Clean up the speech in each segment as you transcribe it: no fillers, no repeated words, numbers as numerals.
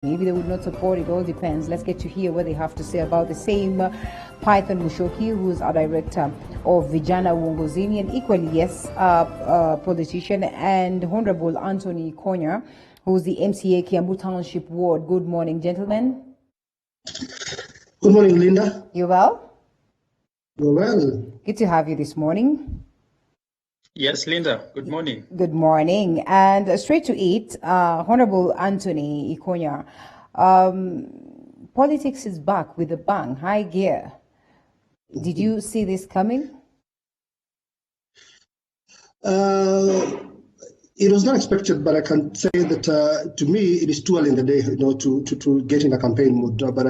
Maybe they would not support. It all depends. Let's get to hear what they have to say about the same Python Mushoki, who's our director of Vijana Uongozini, and equally, yes, politician, and Honorable Anthony Konya, who's the MCA Kiambu Township Ward. Good morning, gentlemen. Good morning, Linda. You well? You're well. Good to have you this morning. Yes, Linda. Good morning. Good morning. And straight to it, Honorable Anthony Ikonya, politics is back with a bang, high gear. Did you see this coming? It was not expected, but I can say that to me, it is too early in the day, to get in a campaign mode. But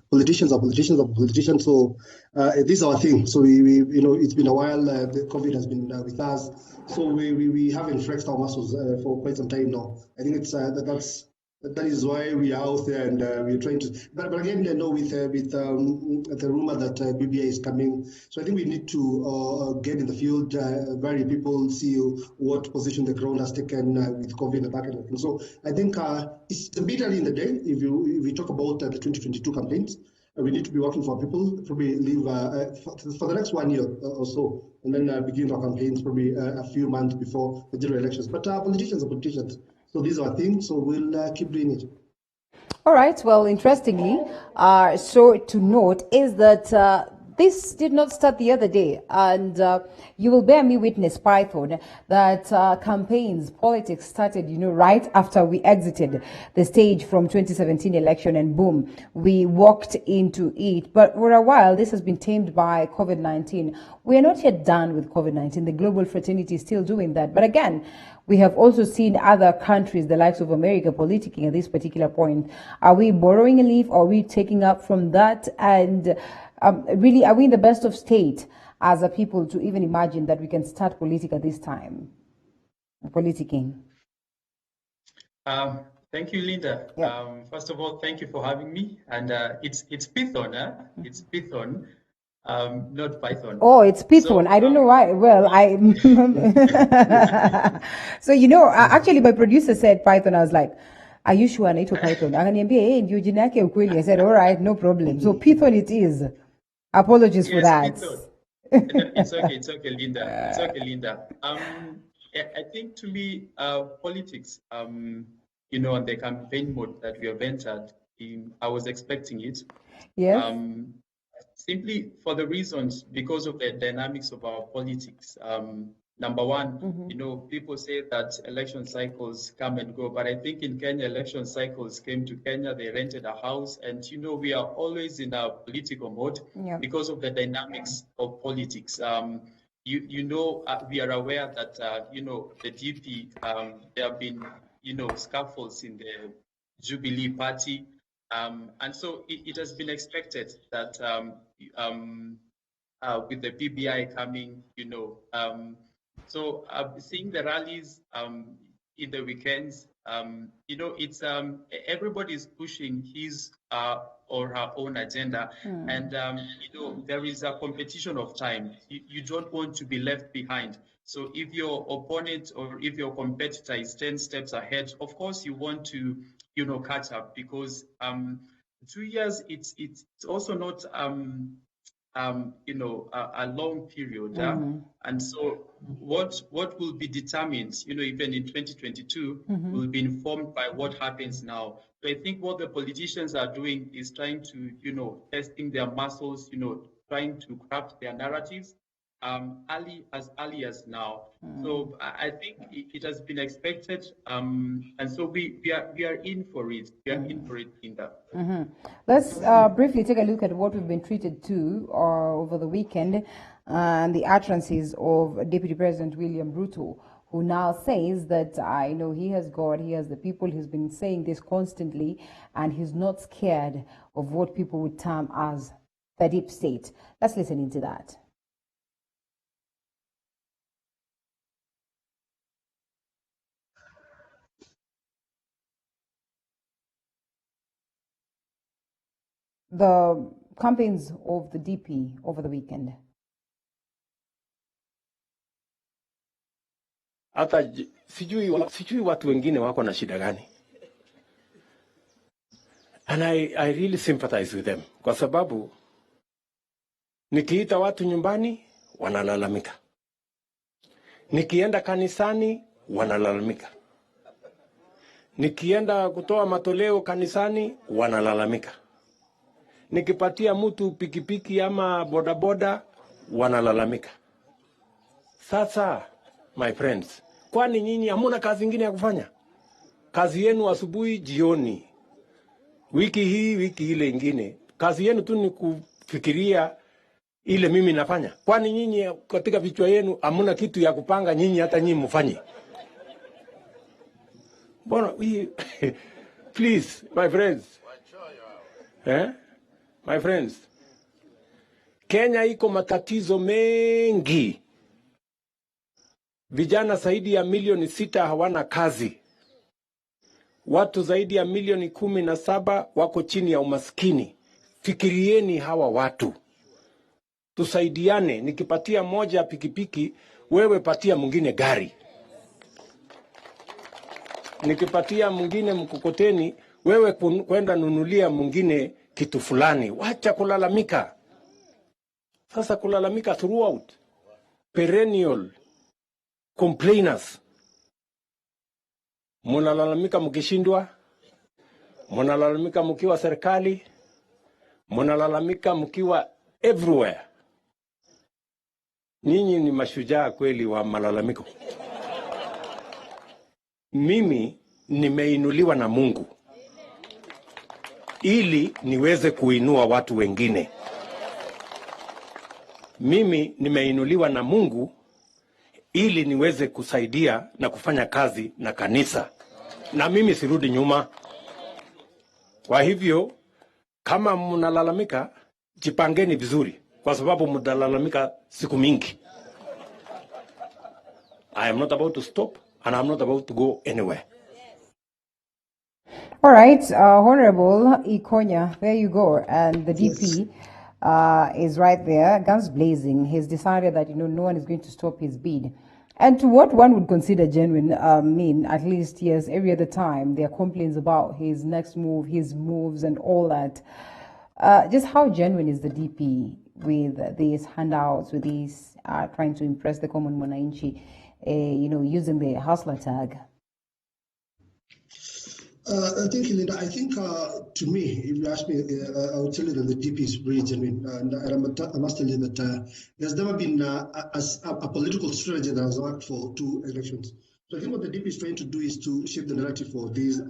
politicians are politicians. So this is our thing. So we it's been a while. The COVID has been with us, so we haven't flexed our muscles for quite some time now. I think it's that is why we are out there, and we're trying to. But again, I know with the rumor that BBI is coming, so I think we need to get in the field, vary people, see what position the ground has taken with COVID and the back end. So I think it's a bit early in the day. If we talk about the 2022 campaigns, we need to be working for people. Probably leave for the next 1 year or so, and then begin our campaigns probably a few months before the general elections. But politicians are politicians. So these are things, so we'll keep doing it. All right. Well, interestingly, so to note is that this did not start the other day, and you will bear me witness, Python, that campaigns, politics started, right after we exited the stage from 2017 election, and boom, we walked into it. But for a while, this has been tamed by COVID-19. We are not yet done with COVID-19. The global fraternity is still doing that. But again, we have also seen other countries, the likes of America, politicking at this particular point. Are we borrowing a leaf, or are we taking up from that? And really, are we in the best of state as a people to even imagine that we can start politic at this time? Politicking. Thank you, Linda. Yeah. First of all, thank you for having me. And it's Python, It's Python. Not Python. Oh, it's Python. So, I don't know why. Well, so actually, my producer said Python. I was like, "Are you sure I Python?" I said, "All right, no problem." So Python it is. Apologies for that. It's okay, Linda. It's okay, Linda. I think to me, politics, on the campaign mode that we have entered, I was expecting it. Yes. Simply for the reasons, because of the dynamics of our politics. Number one, people say that election cycles come and go, but I think in Kenya, election cycles came to Kenya, they rented a house, and we are always in a political mode because of the dynamics of politics. We are aware that, the DP, there have been, scuffles in the Jubilee Party. And so it has been expected that with the BBI coming, so seeing the rallies in the weekends, it's everybody's pushing his or her own agenda, and there is a competition of time. You don't want to be left behind. So if your opponent or if your competitor is 10 steps ahead, of course you want to catch up, because 2 years it's also not a long period, and so what will be determined, even in 2022, will be informed by what happens now. So I think what the politicians are doing is trying to, testing their muscles, trying to craft their narratives early as now. So I think it has been expected, and so we are in for it. We are in for it, Linda. Let's briefly take a look at what we've been treated to over the weekend, and the utterances of Deputy President William Ruto, who now says that he has God, he has the people. He's been saying this constantly, and he's not scared of what people would term as the deep state. Let's listen into that. The campaigns of the DP over the weekend. Hata sijui watu wengine wako na shida gani. And I really sympathize with them. Kwa sababu, nikiita watu nyumbani, wanalalamika. Nikienda kanisani, wanalalamika. Nikienda kutoa matoleo kanisani, wanalalamika. Nikipatia mtu pikipiki ama bodaboda, wanalalamika. Sasa, my friends, kwani nyinyi hamuna kazi ingine ya kufanya? Kazi yenu asubuhi, jioni, wiki hii, wiki ile ingine. Kazi yenu tu ni kufikiria ile mimi nafanya. Kwani nyinyi katika vichwa yenu hamuna kitu ya kupanga nyinyi hata nyinyi mfanye? Bona, please, my friends. My friends. Kenya iko matatizo mengi. Vijana zaidi ya milioni 6 hawana kazi. Watu zaidi ya milioni 17 wako chini ya umaskini. Fikirieni hawa watu. Tusaidiane, nikipatia moja pikipiki, wewe patia mwingine gari. Nikipatia mwingine mkokoteni, wewe kwenda nunulia mwingine kitu fulani. Wacha kulalamika. Sasa kulalamika throughout. Perennial complainers. Munalalamika mkishindwa. Munalalamika mkiwa serikali. Munalalamika mkiwa everywhere. Ninyi ni mashujaa kweli wa malalamiko. Mimi nimeinuliwa na Mungu ili niweze kuinua watu wengine. Mimi nimeinuliwa na Mungu ili niweze kusaidia na kufanya kazi na kanisa. Na mimi sirudi nyuma. Kwa hivyo, kama mnalalamika, jipangeni vizuri. Kwa sababu mnalalamika siku mingi. I am not about to stop and I am not about to go anywhere. All right, Honorable Ikonya, there you go. And the DP is right there, guns blazing. He's decided that, no one is going to stop his bid. And to what one would consider genuine, at least, yes, every other time, there are complaints about his next move, his moves and all that. Just how genuine is the DP with these handouts, with these trying to impress the common mwananchi, using the hustler tag? Thank you, Linda. I think, to me, if you ask me, I would tell you that the DP is very genuine. And I must tell you that there's never been a political strategy that has worked for 2 elections. So I think what the DP is trying to do is to shape the narrative for this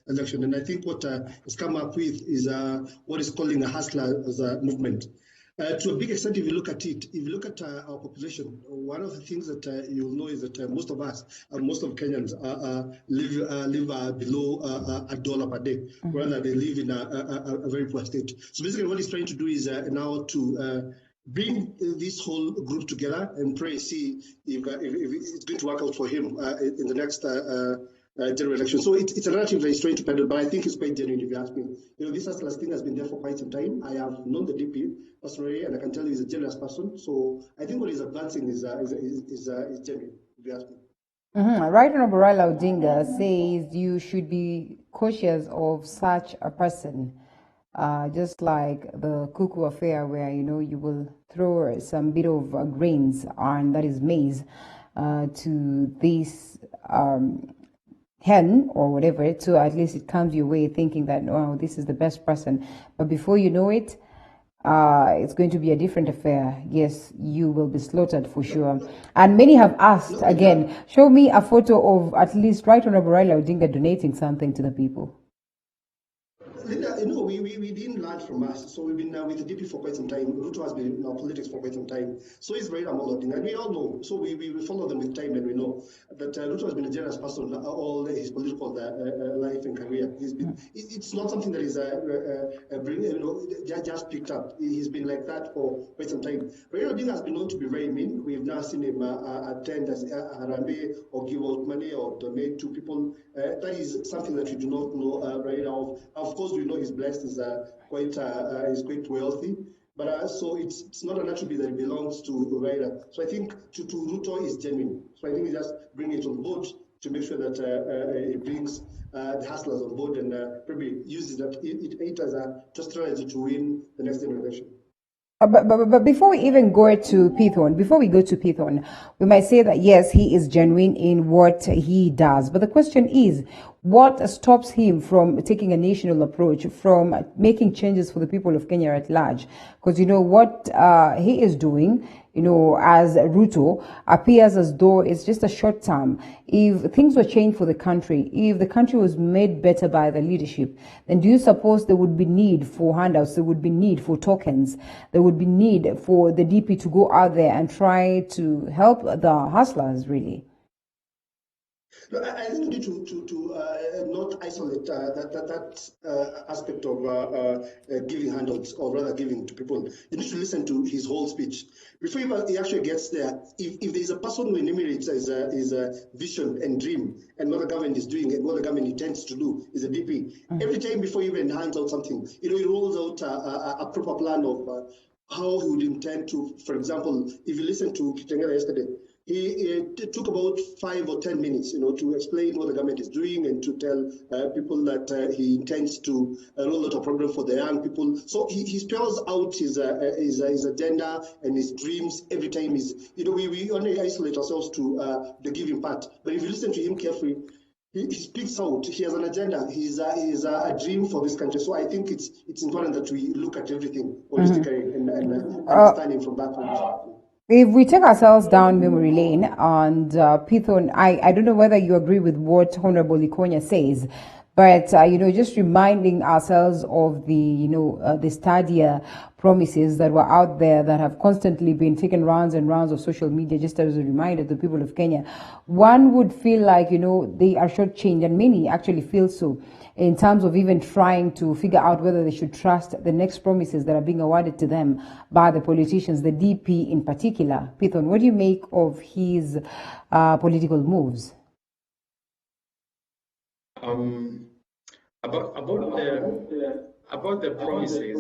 election. And I think what it's come up with is what is calling a hustler as a movement. To a big extent, if you look at it, if you look at our population, one of the things that you'll know is that most of us, most of Kenyans, live below $1 per day. Mm-hmm. Rather, they live in a very poor state. So basically, what he's trying to do is now to bring this whole group together and pray, see if it's going to work out for him in the next general election. So it's a narrative that he's trying to peddle, but I think it's quite genuine if you ask me. this hustler thing has been there for quite some time. I have known the DP personally, and I can tell you he's a generous person. So I think what he's advancing is genuine, if you ask me. Mm-hmm. Right Honorable Raila Odinga says you should be cautious of such a person. Just like the cuckoo affair where, you will throw some bit of grains, and that is maize, to this hen or whatever, so at least it comes your way thinking that, oh, this is the best person. But before you know it, it's going to be a different affair. Yes, you will be slaughtered for sure. And many have asked, again, show me a photo of at least Right Honorable Raila Odinga donating something to the people. Linda, we didn't learn from us. So we've been with the DP for quite some time. Ruto has been in our politics for quite some time. So is Raila Odinga. And we all know. So we follow them with time, and we know that Ruto has been a generous person all his political life and career. He's been. It's not something that is just picked up. He's been like that for quite some time. Raila Odinga has been known to be very mean. We've now seen him attend as Harambee or give out money or donate to people. That is something that we do not know Raila of. Of course, we know he's blessed, he's quite wealthy, but so it's not an attribute that belongs to Raila. So I think to Ruto is genuine. So I think he just bring it on board to make sure that it brings the hustlers on board and probably uses it as a strategy to win the next election. But before we even go to Pithon, we might say that yes, he is genuine in what he does. But the question is, what stops him from taking a national approach, from making changes for the people of Kenya at large? Because what he is doing, as Ruto, appears as though it's just a short term. If things were changed for the country, if the country was made better by the leadership, then do you suppose there would be need for handouts, there would be need for tokens, there would be need for the DP to go out there and try to help the hustlers, really? I think we need to not isolate that aspect of giving handouts, or rather giving to people. You need to listen to his whole speech before he actually gets there. If there is a person who enumerates his vision and dream, and what the government is doing and what the government intends to do is a DP. Every time before he even hands out something, he rolls out a proper plan of how he would intend to. For example, if you listen to Kitengela yesterday, it took about 5 or 10 minutes, to explain what the government is doing and to tell people that he intends to roll out a program for the young people. So he spells out his agenda and his dreams every time. We only isolate ourselves to the giving part, but if you listen to him carefully, he speaks out. He has an agenda. He's a dream for this country. So I think it's important that we look at everything holistically and understanding from that point. If we take ourselves down memory lane and Pithon, I don't know whether you agree with what Honorable Ikonya says, but just reminding ourselves of the Stadia promises that were out there that have constantly been taken rounds and rounds of social media, just as a reminder to the people of Kenya. One would feel like they are shortchanged, and many actually feel so, in terms of even trying to figure out whether they should trust the next promises that are being awarded to them by the politicians, the DP in particular. Pithon, what do you make of his political moves? About the promises,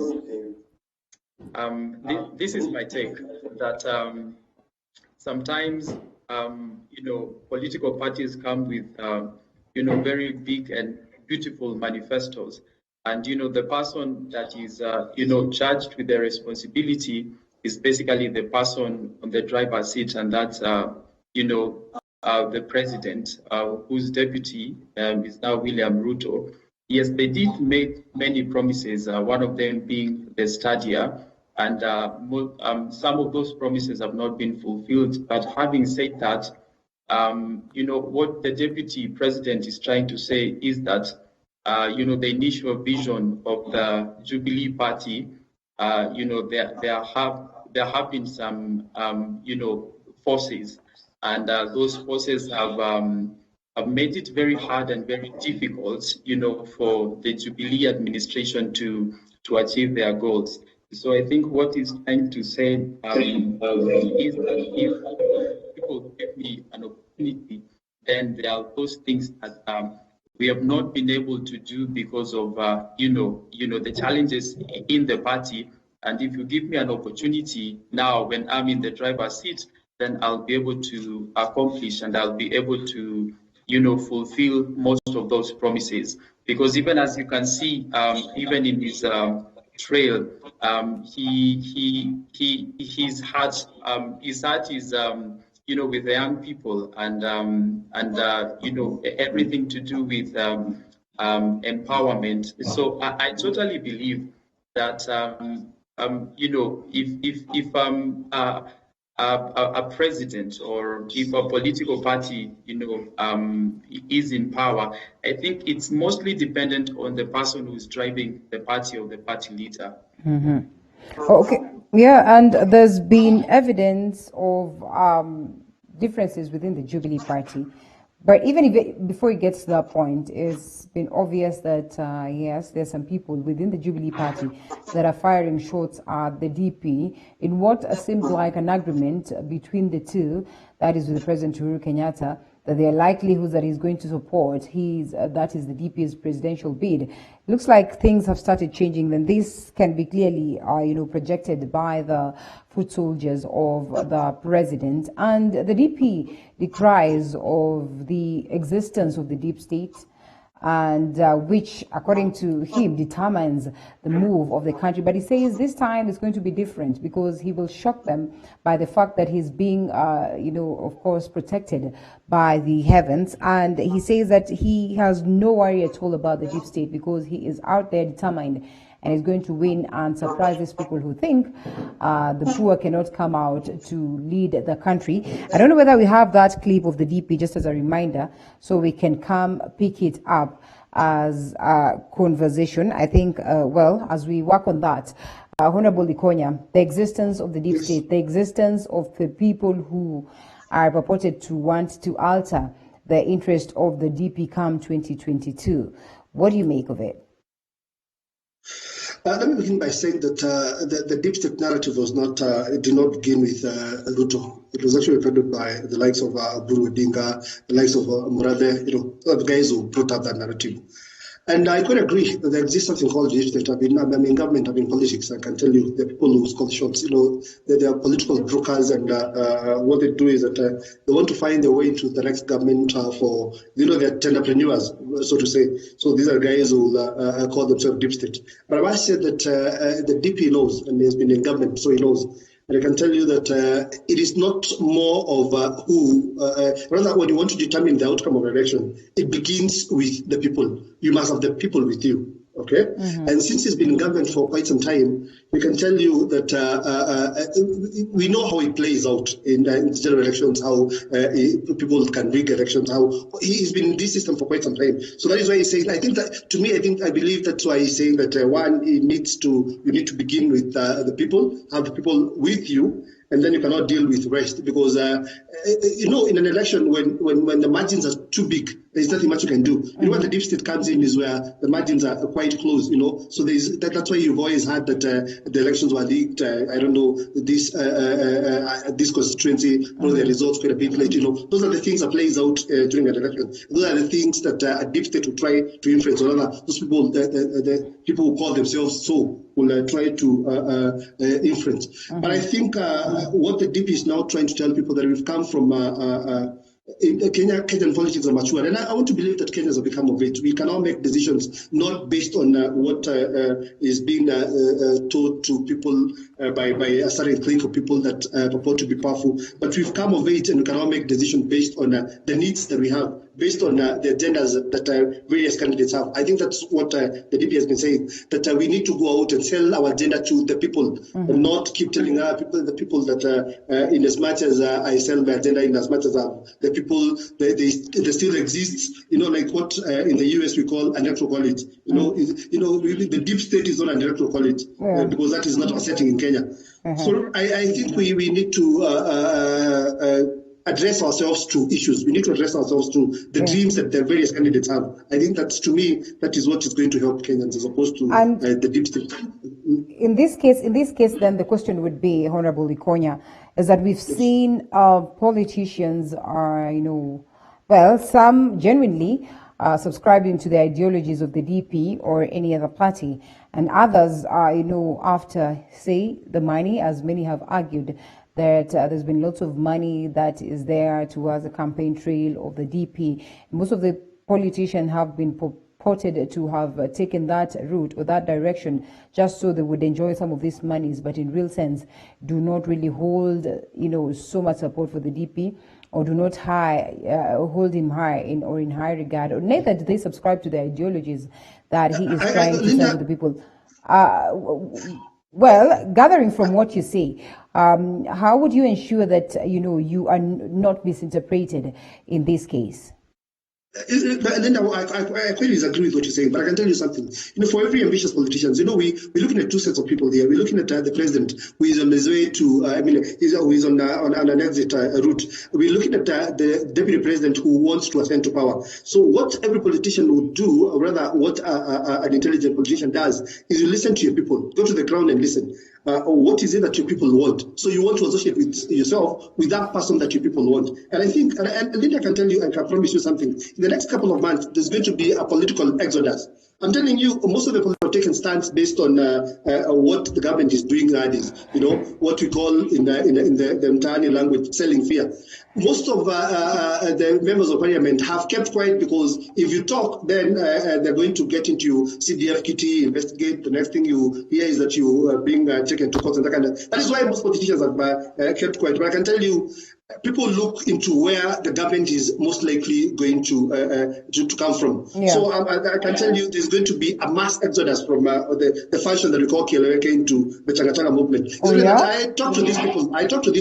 this is my take, that sometimes political parties come with very big and beautiful manifestos, and the person that is charged with the responsibility is basically the person on the driver's seat, and that's the president, whose deputy is now William Ruto. Yes, they did make many promises, one of them being the Stadia, and some of those promises have not been fulfilled. But having said that, what the deputy president is trying to say is that, the initial vision of the Jubilee Party, there have been some, forces, and those forces have made it very hard and very difficult, for the Jubilee administration to achieve their goals. So I think what he's trying to say is that if people give me an opportunity, then there are those things that we have not been able to do because of the challenges in the party. And if you give me an opportunity now when I'm in the driver's seat, then I'll be able to accomplish and I'll be able to fulfill most of those promises. Because even as you can see, even in his trail, his heart is with the young people, and everything to do with empowerment. So I totally believe that if a president or if a political party is in power, I think it's mostly dependent on the person who's driving the party or the party leader. Mm-hmm. Okay, yeah, and there's been evidence of differences within the Jubilee Party. But even before it gets to that point, it's been obvious that, yes, there's some people within the Jubilee Party that are firing shots at the DP in what seems like an agreement between the two, that is with President Uhuru Kenyatta, that there are likelihoods that he's going to support that is the DP's presidential bid. Looks like things have started changing. Then this can be clearly, projected by the foot soldiers of the president. And the DP decries of the existence of the deep state, and which, according to him, determines the move of the country. But he says this time is going to be different because he will shock them by the fact that he's being, of course, protected by the heavens. And he says that he has no worry at all about the deep state because he is out there determined and is going to win and surprise these people who think the poor cannot come out to lead the country. I don't know whether we have that clip of the DP just as a reminder so we can come pick it up as a conversation. I think, as we work on that, Honorable Ikonya, the existence of the deep state, the existence of the people who are purported to want to alter the interest of the DP come 2022. What do you make of it? Let me begin by saying that the deep state narrative did not begin with Ruto. It was actually funded by the likes of Buru Odinga, the likes of Murade, the guys who brought up that narrative. And I could agree that there exists something called deep state. Government, politics. I can tell you, the people who call the shots, they are political brokers, and what they do is that they want to find their way into the next government for, they're entrepreneurs, so to say. So these are guys who call themselves deep state. But I must say that the DP knows, and he has been in government, so he knows. And I can tell you that it is not more of rather when you want to determine the outcome of an election, it begins with the people. You must have the people with you. Okay? Mm-hmm. And since he's been in government for quite some time, we can tell you that we know how he plays out in general elections, how people can rig elections, how he's been in this system for quite some time. So that is why he's saying, I believe that's why he's saying that you need to begin with the people, have the people with you, and then you cannot deal with the rest. Because, in an election, when the margins are too big, there's nothing much you can do. Mm-hmm. When the deep state comes in is where the margins are quite close, So that's why you've always had that the elections were leaked. This constituency, the results quite a bit late, Those are the things that plays out during an election. Those are the things that a deep state will try to influence. Those people, the people who call themselves so, will try to influence. Mm-hmm. But I think what the DP is now trying to tell people that we've come from Kenyan politics are mature, and I want to believe that Kenyans have become of age. We can now make decisions not based on what is being told to people by a certain clique of people that purport to be powerful, but we've come of age and we can now make decisions based on the needs that we have, based on the agendas that various candidates have. I think that's what the DP has been saying, that we need to go out and sell our agenda to the people, mm-hmm. and not keep telling the people that in as much as I sell my agenda, in as much as the people, they still exist, like what in the US we call an electoral college. The deep state is not an electoral college, because that is not our setting in Kenya. Mm-hmm. So I think we need to address ourselves to issues. We need to address ourselves to the dreams that the various candidates have. I think that, to me, that is what is going to help Kenyans as opposed to the deep state. In this case, then the question would be, Honorable Ikonya, is that we've seen politicians are, some genuinely subscribing to the ideologies of the DP or any other party, and others are, after, say, the money, as many have argued, that there's been lots of money that is there towards the campaign trail of the DP. Most of the politicians have been purported to have taken that route or that direction just so they would enjoy some of these monies, but in real sense do not really hold, so much support for the DP, or do not hold him high in high regard, or neither do they subscribe to the ideologies that he is trying to sell to the people. Well, gathering from what you say, how would you ensure that, you are not misinterpreted in this case? Linda, I quite disagree with what you're saying, but I can tell you something. For every ambitious politician, we're looking at two sets of people here. We're looking at the president, who is on his way to, who is on an exit route. We're looking at the deputy president who wants to ascend to power. So what every politician would do, or rather what an intelligent politician does, is you listen to your people, go to the ground and listen. what is it that your people want? So you want to associate with yourself with that person that your people want. And I think, and I can tell you, I can promise you something. In the next couple of months, there's going to be a political exodus. I'm telling you, most of the people have taken stance based on what the government is doing nowadays. What we call in the Mtaani language, selling fear. Most of the members of parliament have kept quiet because if you talk, then they're going to get into CDF kitty, investigate. The next thing you hear is that you are being taken to court and that kind of. That is why most politicians have kept quiet. But I can tell you, people look into where the government is most likely going to come from. Yeah. So I can tell you there's going to be a mass exodus from the function that we call Kieleweke into the Changa Changa movement. I talk to these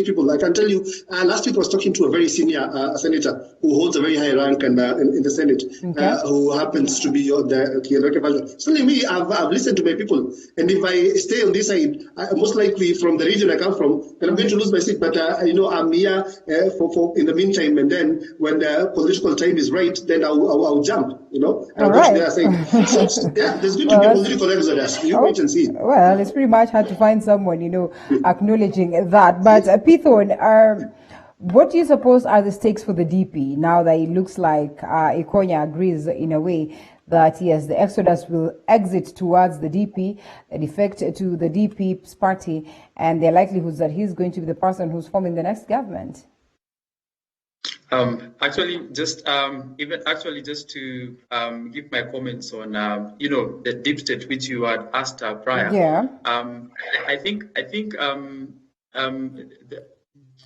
people. I can tell you, last week I was talking to a very senior senator who holds a very high rank in the Senate, who happens to be on the Kieleweke function. Certainly me, I've listened to my people. And if I stay on this side, most likely from the region I come from, then I'm going to lose my seat. But, I'm here for in the meantime, and then when the political time is right, then I'll jump, I'll go to their side. So, there's going to be a political exodus. You wait and see. Well, it's pretty much hard to find someone, acknowledging that. But Pithon, what do you suppose are the stakes for the DP now that it looks like Ikonya agrees in a way that yes, the exodus will exit towards the DP, an effect to the DP's party, and the likelihoods that he's going to be the person who's forming the next government? Just to give my comments on the deep state which you had asked prior. Yeah. I think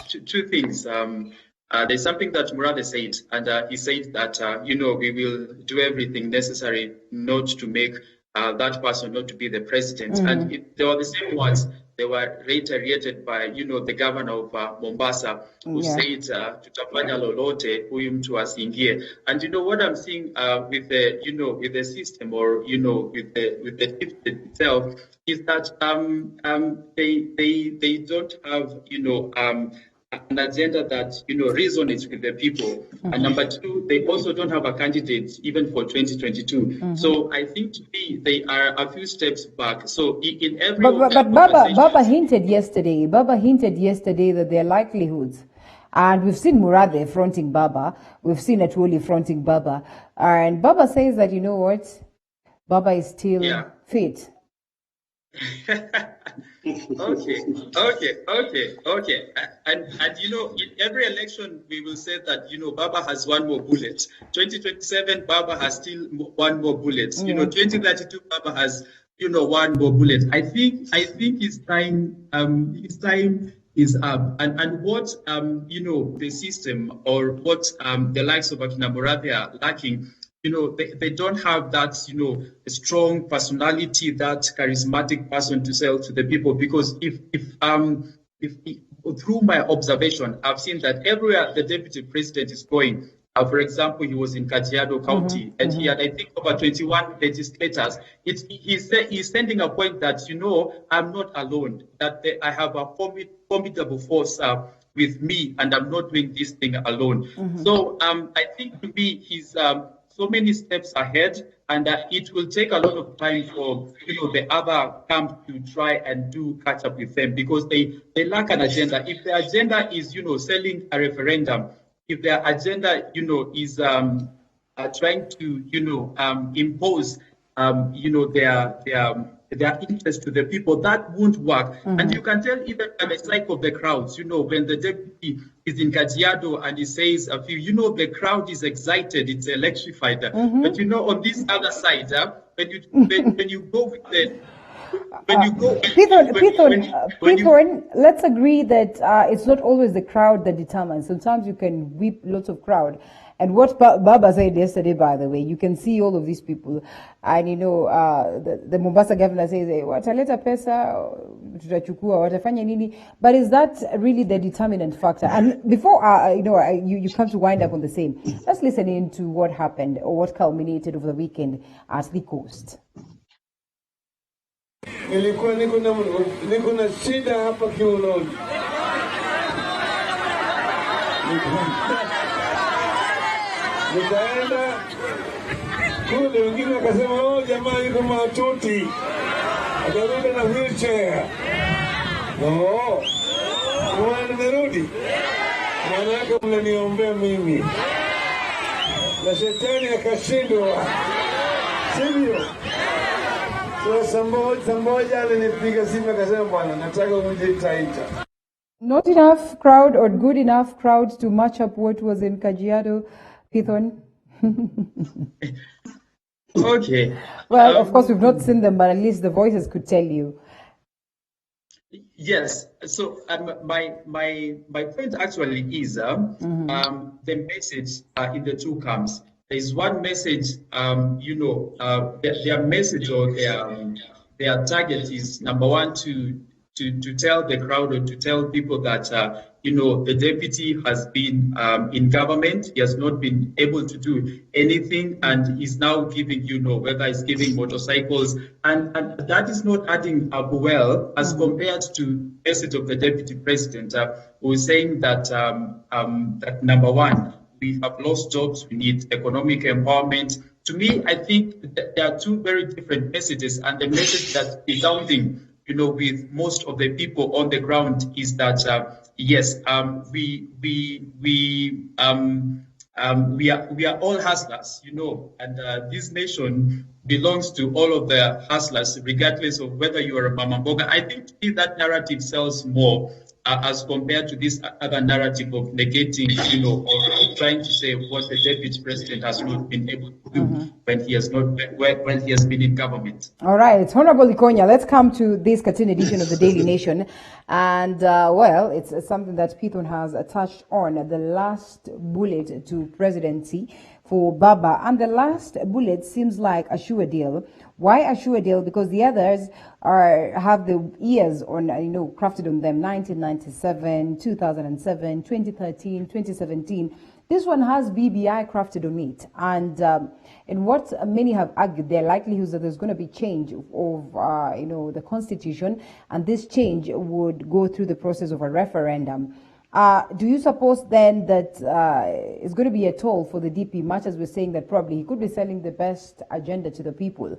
two things. There's something that Murathe said, and he said that we will do everything necessary not to make that person not to be the president. Mm-hmm. And they were the same words. They were reiterated by, the governor of Mombasa, who said, tutafanya lolote, huyu mtu asiingie. And what I'm seeing with the system or with the system itself is that they don't have an agenda that resonates with the people. Mm-hmm. And number two, they also don't have a candidate even for 2022. Mm-hmm. So I think to me they are a few steps back. So in every but Baba hinted yesterday that their likelihoods, and we've seen Murathe fronting Baba, we've seen Atwoli fronting Baba, and Baba says that Baba is still fit. Okay. And in every election we will say that Baba has one more bullet. 2027 Baba has still one more bullet. 2032 Baba has one more bullet. I think his time is up. And what the system or what the likes of Akina Murathe are lacking, they don't have that, strong personality, that charismatic person to sell to the people. Because if through my observation, I've seen that everywhere the deputy president is going, for example, he was in Kajiado County, and he had, I think, over 21 legislators. He's sending a point that, I'm not alone, that I have a formidable force with me, and I'm not doing this thing alone. Mm-hmm. So I think to me, he's so many steps ahead, and it will take a lot of time for the other camp to try and catch up with them, because they lack an agenda. If the agenda is selling a referendum, if their agenda is trying to impose their interest to the people, that won't work. Mm-hmm. And you can tell even by the cycle of the crowds, when the deputy is in Kajiado and he says a few, the crowd is excited, it's electrified. Mm-hmm. But on this other side, when you go with the Pithon, let's agree that it's not always the crowd that determines. Sometimes you can whip lots of crowd. And what Baba said yesterday, by the way, you can see all of these people. And, the Mombasa governor says, wataleta pesa, tutachukua, watafanya nini. But is that really the determinant factor? And before, you come to wind up on the same, let's listen in to what happened or what culminated over the weekend at the coast. Nilikuwa niko na shida hapa kiunoni. Nikaenda kule, wengine wakasema jamaa yuko mahututi, akarudi na wheelchair. Oh, mwana nimerudi. Mwanake mnaniombea mimi. Na shetani akashindwa. Sivyo? So samboja alinipiga simu akasema bwana nataka uje Taita. Not enough crowd or good enough crowd to match up what was in Kajiado, Pithon? Okay. Well, of course, we've not seen them, but at least the voices could tell you. Yes. So my point actually is the message in the two camps. There is one message, their message or their target is number one to tell the crowd or to tell people that the deputy has been in government. He has not been able to do anything, and he's now giving, whether he's giving motorcycles, and that is not adding up well as compared to message of the deputy president, who is saying that that number one, we have lost jobs, we need economic empowerment. To me, I think that there are two very different messages, and the message that is sounding with most of the people on the ground is that yes, we are all hustlers, and this nation belongs to all of the hustlers, regardless of whether you are a Mama Mboga. I think that narrative sells more as compared to this other narrative of negating, or trying to say what the deputy president has not been able to do when he has been in government. All right, Honorable Ikonya, let's come to this Katyn edition of the Daily Nation. And it's something that Pithon has touched on, the last bullet to presidency for Baba. And the last bullet seems like a sure deal. Why a sure deal? Because the others have the years on, crafted on them, 1997, 2007, 2013, 2017. This one has BBI crafted on it. And in what many have argued, there are likelihoods that there's going to be change of, the constitution, and this change would go through the process of a referendum. Do you suppose then that it's going to be a toll for the DP, much as we're saying that probably he could be selling the best agenda to the people?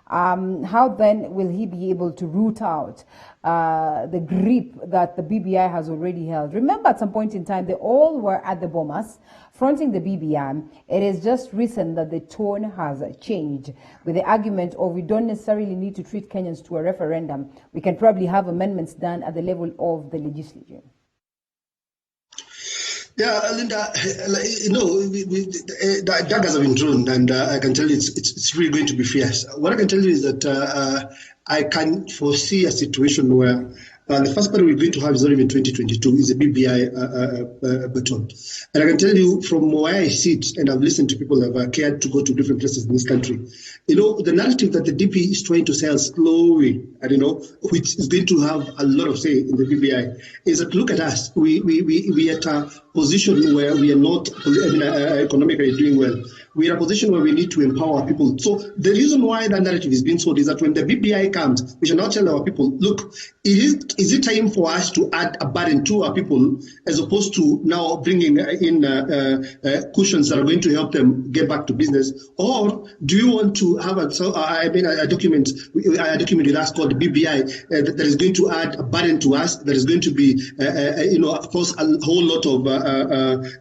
How then will he be able to root out the grip that the BBI has already held? Remember, at some point in time, they all were at the Bomas, fronting the BBI. It is just recent that the tone has changed with the argument of we don't necessarily need to treat Kenyans to a referendum. We can probably have amendments done at the level of the legislature. Yeah, Linda, daggers have been thrown, and I can tell you it's really going to be fierce. What I can tell you is that I can foresee a situation where the first battle we're going to have is not even 2022, is a BBI baton. And I can tell you from where I sit, and I've listened to people that have cared to go to different places in this country, the narrative that the DP is trying to sell slowly, and which is going to have a lot of say in the BBI, is that look at us, we at a position where we are not economically doing well. We're in a position where we need to empower people. So the reason why that narrative is being sold is that when the BBI comes, we should now tell our people, look, is it time for us to add a burden to our people as opposed to now bringing in cushions that are going to help them get back to business? Or do you want to have a document with us called the BBI that is going to add a burden to us, that is going to be, of course, a whole lot of,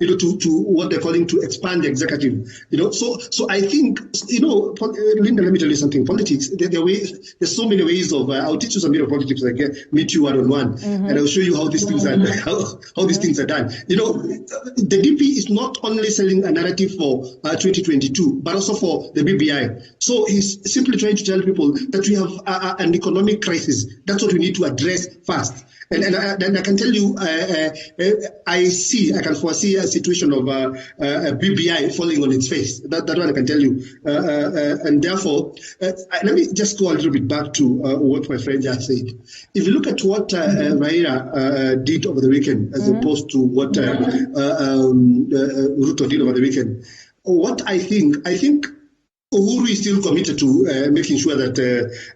to what they're calling to expand the executive, So I think, Linda, let me tell you something. Politics, there's so many ways of, I'll teach you some bit of politics, like meet you one-on-one, and I'll show you how these things are, how these things are done. The DP is not only selling a narrative for 2022, but also for the BBI. So he's simply trying to tell people that we have an economic crisis. That's what we need to address first. And I can tell you, I can foresee a situation of BBI falling on its face. That one I can tell you. And therefore, let me just go a little bit back to what my friend just said. If you look at what Raila did over the weekend, as opposed to what Ruto did over the weekend, what I think Uhuru is still committed to making sure that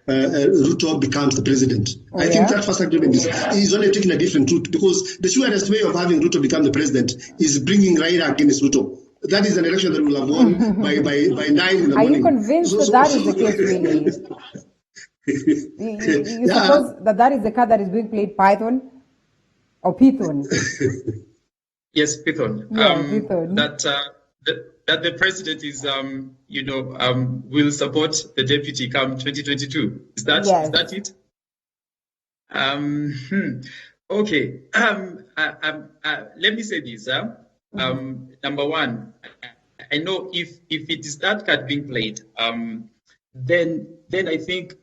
Ruto becomes the president. I think that first agreement is only taking a different route, because the surest way of having Ruto become the president is bringing Raila against Ruto. That is an election that will have won by 9 in the morning. Are you convinced that is the case, really? You Yeah. suppose that is the card that is being played, Python or Python? Yes, Python. Yeah, Python. That the president is, will support the deputy come 2022. Is that Yes. it? Okay. Let me say this. Number one, I know if it is that card being played, then I think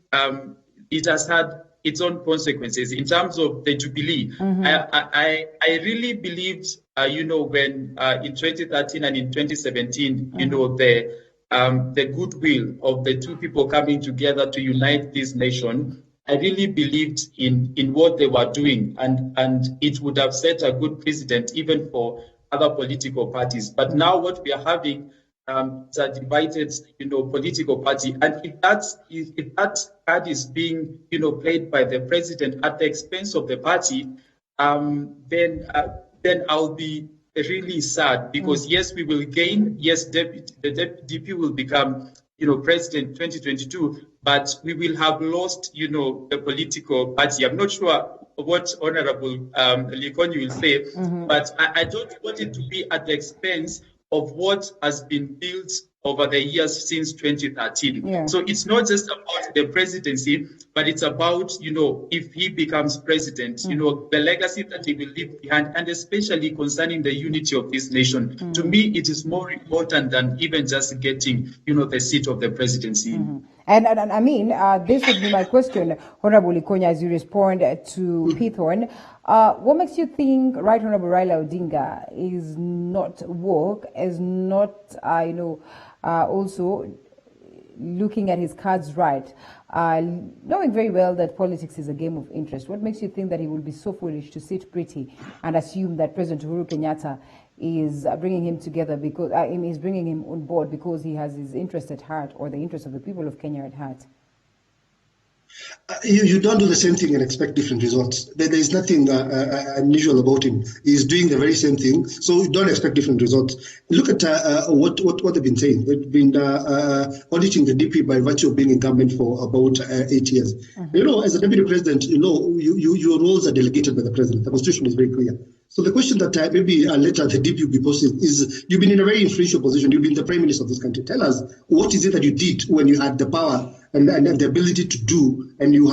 it has had its own consequences in terms of the Jubilee. I really believed, when in 2013 and in 2017, the goodwill of the two people coming together to unite this nation. I really believed in what they were doing, and it would have set a good precedent even for other political parties. But now what we are having is a divided, political party, and if that card is being, played by the president at the expense of the party, then I'll be really sad, because yes, we will gain. Yes, the DP will become, president 2022, but we will have lost, the political party. I'm not sure what Honorable Likonyi will say, but I don't want it to be at the expense of what has been built over the years since 2013. Yeah. So it's not just about the presidency, but it's about, if he becomes president, the legacy that he will leave behind, and especially concerning the unity of this nation. To me, it is more important than even just getting, the seat of the presidency. And I mean, this would be my question, Honorable Likonyi, as you respond to Python. What makes you think Right Honorable Raila Odinga is not woke, is not, also looking at his cards right, knowing very well that politics is a game of interest? What makes you think that he will be so foolish to sit pretty and assume that President Uhuru Kenyatta is bringing him together because is bringing him on board because he has his interest at heart, or the interest of the people of Kenya at heart? You don't do the same thing and expect different results. There is nothing unusual about him. He's doing the very same thing, so you don't expect different results. Look at what they've been saying. They've been auditing the DP by virtue of being incumbent for about 8 years. As a deputy president, your roles are delegated by the president. The constitution is very clear. So the question that maybe later the DP will be posted is, you've been in a very influential position. You've been the prime minister of this country. Tell us, what is it that you did when you had the power and the ability to do, and you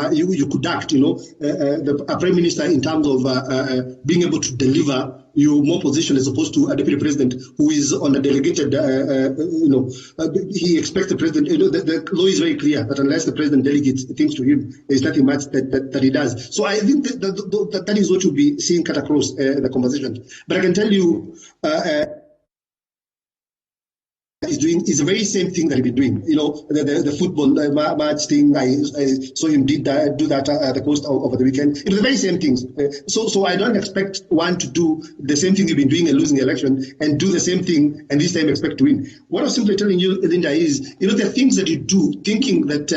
could act, a prime minister, in terms of being able to deliver your more position, as opposed to a deputy president who is on a delegated, he expects the president, the law is very clear that unless the president delegates things to him, there's nothing much that he does. So I think that is what you'll be seeing cut across the conversation. But I can tell you, is the very same thing that he's been doing. The football match thing, I saw him do that at the coast over the weekend. It was the very same things. So I don't expect one to do the same thing you've been doing and losing the election, and do the same thing and this time expect to win. What I'm simply telling you, Linda, is, there are things that you do thinking that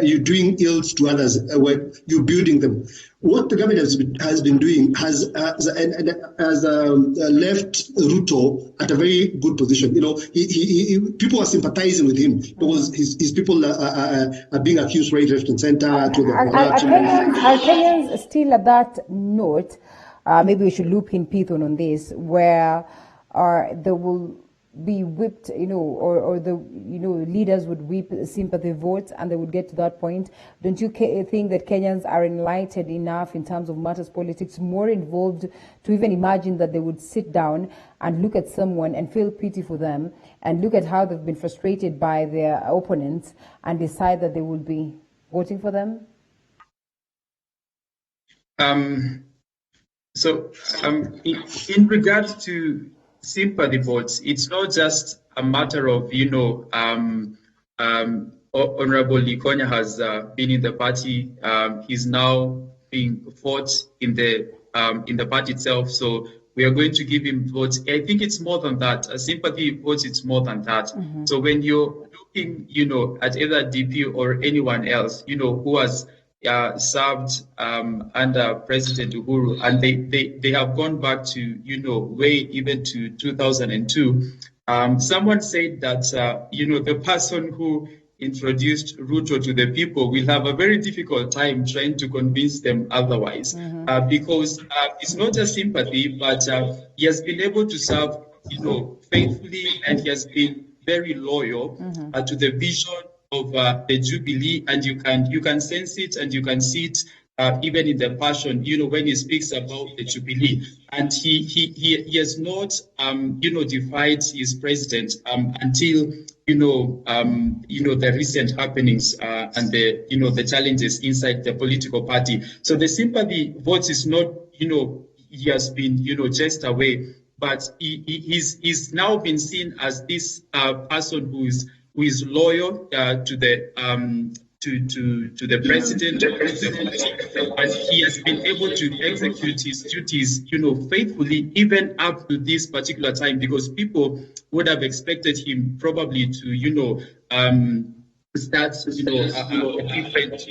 you're doing ills to others when you're building them. What the government has been doing has left Ruto at a very good position. People are sympathizing with him because his people are being accused right, left, and center. Are Kenyans still at that note? Maybe we should loop in Python on this, where there will be whipped, or the leaders would whip sympathy votes, and they would get to that point. Don't you think that Kenyans are enlightened enough in terms of matters politics, more involved, to even imagine that they would sit down and look at someone and feel pity for them, and look at how they've been frustrated by their opponents, and decide that they will be voting for them? In regards to sympathy votes, it's not just a matter of, Honorable Likonyi has been in the party. He's now being fought in the party itself. So we are going to give him votes. I think it's more than that. Sympathy votes, it's more than that. So when you're looking, at either DP or anyone else, who has served under President Uhuru, and they have gone back to, way even to 2002. Someone said that, the person who introduced Ruto to the people will have a very difficult time trying to convince them otherwise, because it's not just sympathy, but he has been able to serve, faithfully, and he has been very loyal to the vision of the Jubilee, and you can sense it and you can see it even in the passion, when he speaks about the Jubilee. And he has not, defied his president until, the recent happenings and the challenges inside the political party. So the sympathy votes is not, he has been, chased away, but he's now been seen as this person who is loyal to the president, and he has been able to execute his duties, faithfully, even up to this particular time, because people would have expected him probably to, start, a different,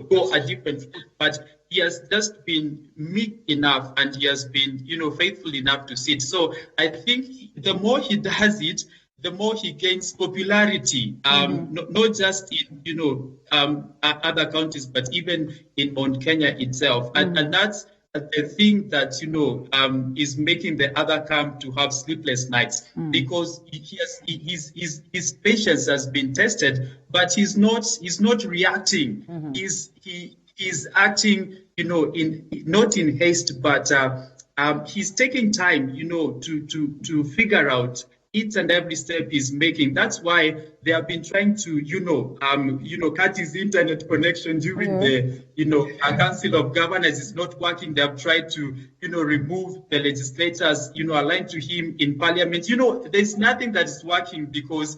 go a different route, but he has just been meek enough, and he has been, faithful enough to sit. So I think the more he does it, the more he gains popularity, not just in, other counties, but even in Mount Kenya itself. And that's the thing that, is making the other camp to have sleepless nights, because his patience has been tested, but he's not reacting. He's acting, not in haste, but he's taking time, to figure out each and every step he's making. That's why they have been trying to, cut his internet connection during the, a council of governors is not working. They have tried to, remove the legislators, aligned to him in parliament. There's nothing that is working, because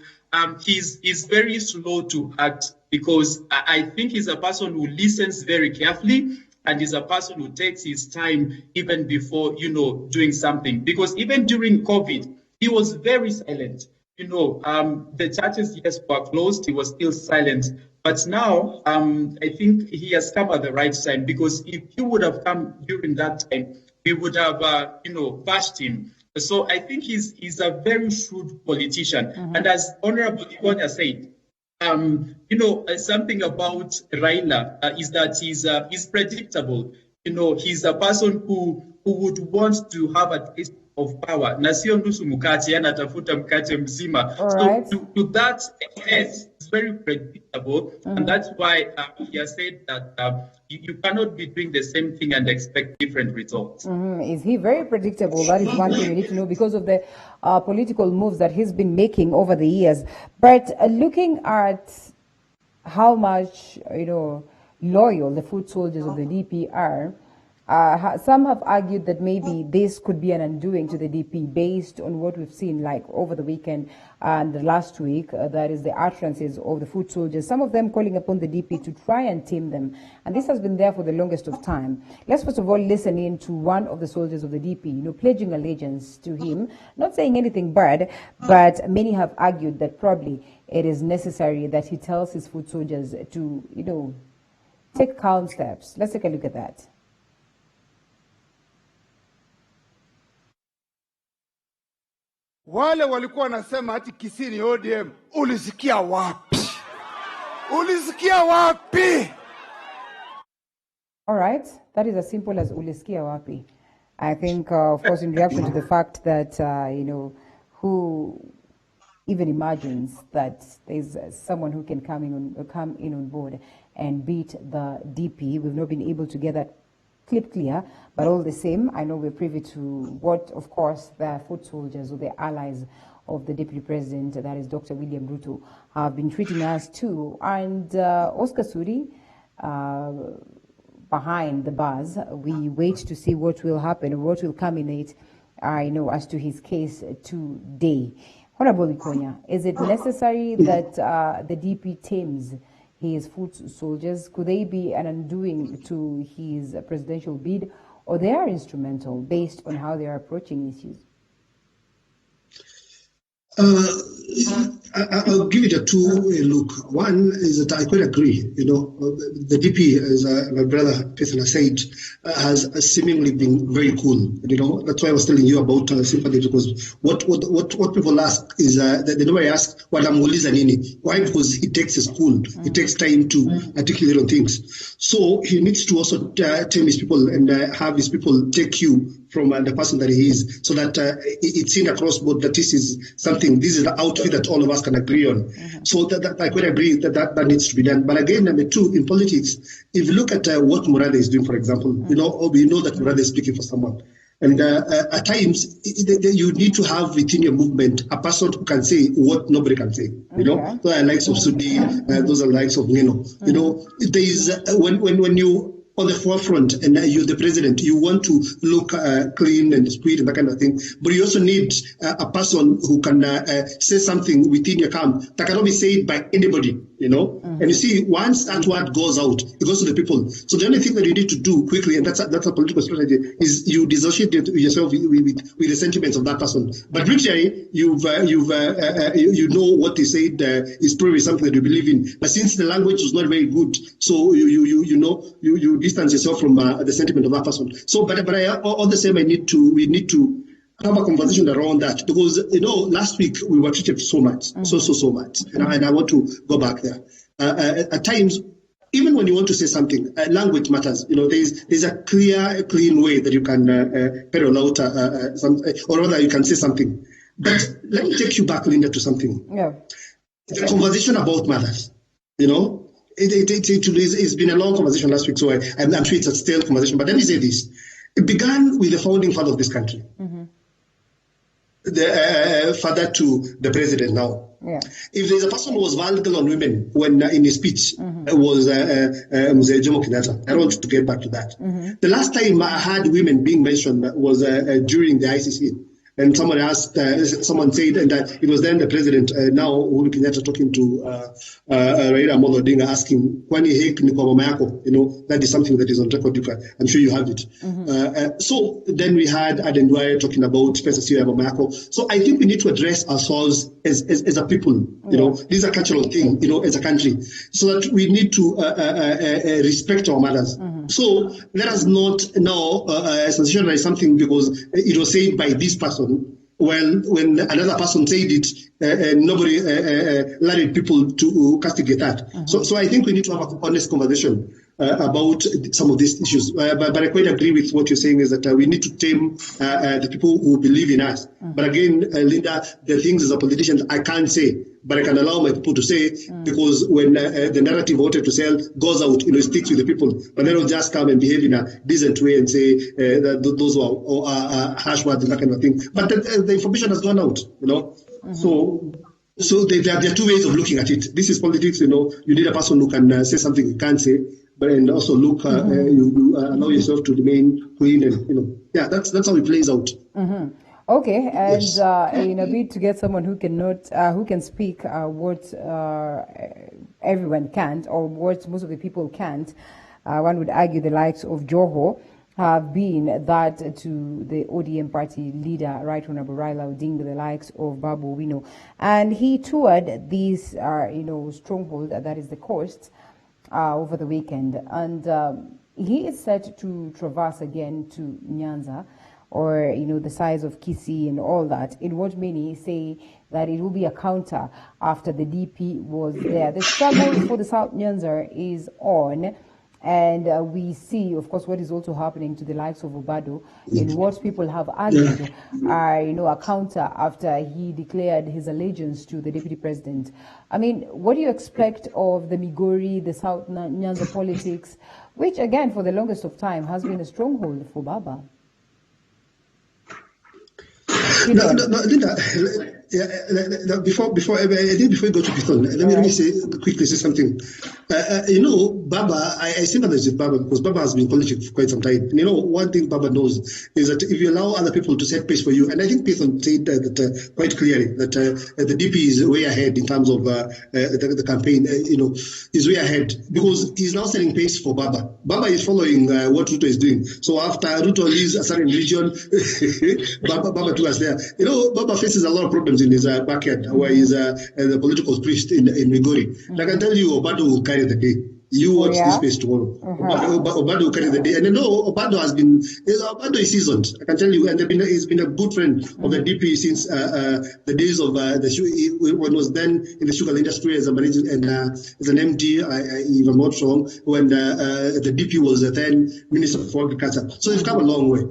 he's very slow to act, because I think he's a person who listens very carefully, and is a person who takes his time even before, doing something. Because even during COVID, he was very silent. The churches, yes, were closed. He was still silent. But now, I think he has come at the right time, because if he would have come during that time, we would have, bashed him. So I think he's a very shrewd politician. And as Honorable Ikonya said, something about Raila is that he's predictable. He's a person who would want to have a taste of power. Na sio nusu mkate, anatafuta mkate mzima. So to that extent, it's very predictable, and that's why he has said that you cannot be doing the same thing and expect different results. Is he very predictable? That is one thing we need to know, because of the political moves that he's been making over the years. But looking at how much, loyal the foot soldiers of the DP are, some have argued that maybe this could be an undoing to the DP based on what we've seen, like over the weekend and the last week, that is the utterances of the foot soldiers, some of them calling upon the DP to try and tame them. And this has been there for the longest of time. Let's first of all listen in to one of the soldiers of the DP, pledging allegiance to him, not saying anything bad, but many have argued that probably it is necessary that he tells his foot soldiers to, take calm steps. Let's take a look at that. Wale walikuwa wanasema ati Kisii ni ODM, ulisikia wapi? Ulisikia wapi? All right, that is as simple as ulisikia wapi. I think, of course, in reaction to the fact that, who even imagines that there's someone who can come in on board and beat the DP. We've not been able to get that clip clear, but all the same, I know we're privy to what, of course, the foot soldiers or the allies of the Deputy President, that is Dr. William Ruto, have been treating us too. And Oscar Sudi, behind the bars, we wait to see what will happen or what will culminate, as to his case today. Honorable Ikonya, is it necessary that the DP tames his foot soldiers? Could they be an undoing to his presidential bid, or they are instrumental based on how they are approaching issues? I'll give it a two look. One is that I quite agree. The DP, as my brother Peter said, has seemingly been very cool. That's why I was telling you about sympathy, because what people ask is they never ask wanamuuliza nini. Why? Because he takes his cool. It takes time to articulate on things. So he needs to also tell his people and have his people take cue from the person that he is, so that it's seen across board that this is something, this is the outfit that all of us can agree on. So that I quite agree that needs to be done. But again, number two, in politics, if you look at what Murade is doing, for example, we know that Murade is speaking for someone. And at times, you need to have within your movement a person who can say what nobody can say. Those are the likes of Sudi, those are the likes of Nino. There is when you on the forefront and you're the president, you want to look clean and sweet and that kind of thing. But you also need a person who can say something within your camp that cannot be said by anybody. And you see, once that word goes out, it goes to the people. So the only thing that you need to do quickly, and that's a political strategy, is you dissociate yourself with the sentiments of that person. But briefly, you know what they said is probably something that you believe in. But since the language was not very good, so you distance yourself from the sentiment of that person. So, but all the same, we need to have a conversation around that, because last week we were treated so much, so much, and I want to go back there. At times, even when you want to say something, language matters. There's a clean way that you can pedal out or rather you can say something. But let me take you back, Linda, to something. Yeah. The conversation about mothers. It's been a long conversation last week, so I'm sure it's a stale conversation. But let me say this: it began with the founding father of this country. The father to the president now. Yeah. If there's a person who was volatile on women when in his speech was Mzee Jomo Kenyatta. I don't want to get back to that. The last time I heard women being mentioned was during the ICC. And someone said, and it was then the president, now Uhuru Kenyatta, talking to Raila Amolo Odinga, asking, "Kwani heki ni kwa mama yako?" That is something that is on record. I'm sure you have it. So then we had Aden Duale talking about Pesa Sio ya mama yako. So I think we need to address ourselves as a people. This is a cultural thing, as a country, so that we need to respect our mothers. So let us not now sensationalize something because it was said by this person. Well, when another person said it, nobody allowed people to castigate that. So I think we need to have an honest conversation about some of these issues. But I quite agree with what you're saying, is that we need to tame the people who believe in us. But again, Linda, the things as a politician I can't say, but I can allow my people to say, because when the narrative wanted to sell goes out, it sticks with the people. But they don't just come and behave in a decent way and say that those are harsh words and that kind of thing. But the information has gone out, So there are two ways of looking at it. This is politics, you need a person who can say something you can't say, but and also look, you allow yourself to remain clean, and that's how it plays out. Okay, and in a bid to get someone who can speak what everyone can't, or what most of the people can't, one would argue the likes of Joho have been that to the ODM party leader, Right Honorable Raila Odinga, the likes of Babu Owino, and he toured this stronghold that is the coast over the weekend, and he is set to traverse again to Nyanza, or the size of Kisii and all that, in what many say that it will be a counter after the DP was there. The struggle for the South Nyanza is on, and we see, of course, what is also happening to the likes of Obado, in what people have argued are, a counter after he declared his allegiance to the deputy president. I mean, what do you expect of the Migori, the South Nyanza politics, which, again, for the longest of time has been a stronghold for Baba? No, Linda, before you go to Python, let me quickly say something. Baba, I sympathize with Baba because Baba has been in politics for quite some time. One thing Baba knows is that if you allow other people to set pace for you, and I think Python said that quite clearly, that the DP is way ahead in terms of the campaign, is way ahead because he's now setting pace for Baba. Baba is following what Ruto is doing. So after Ruto leaves a certain region, Baba too is there. Baba faces a lot of problems elections in his backyard, where he's the political priest in Migori. And I can tell you, Obado will carry the day. You watch this space tomorrow. Obado will carry the day. And you know, Obado is seasoned. I can tell you, and he's been a good friend of the DP since the days of when he was then in the sugar industry as a manager and as an MD, if I'm not wrong, when the DP was then Minister for Agriculture. So they've come a long way.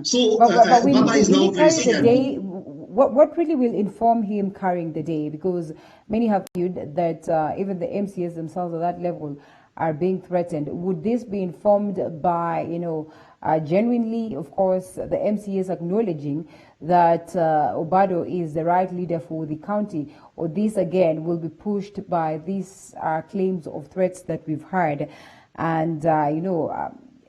So Baba is now very senior. What really will inform him carrying the day? Because many have argued that even the MCAs themselves at that level are being threatened. Would this be informed by, genuinely, of course, the MCAs acknowledging that Obado is the right leader for the county, or this again will be pushed by these claims of threats that we've heard? And,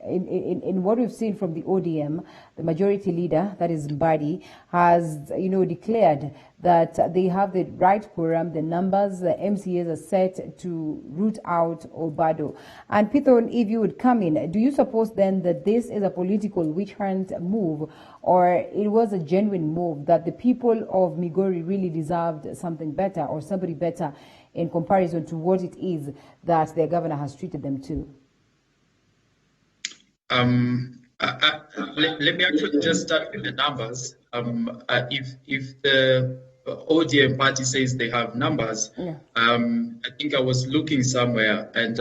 in what we've seen from the ODM, the majority leader, that is Mbadi, has, declared that they have the right quorum, the numbers, the MCAs are set to root out Obado. And Pithon, if you would come in, do you suppose then that this is a political witch hunt move, or it was a genuine move that the people of Migori really deserved something better or somebody better in comparison to what it is that their governor has treated them to? Let me actually just start with the numbers. If the ODM party says they have numbers, I think I was looking somewhere and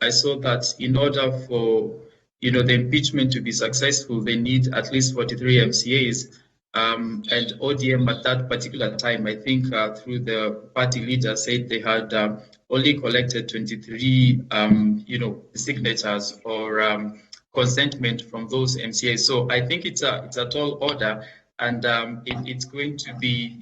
I saw that in order for the impeachment to be successful, they need at least 43 MCAs. And ODM at that particular time, I think through the party leader, said they had only collected 23 signatures or consentment from those MCAs. So I think it's a tall order, and it's going to be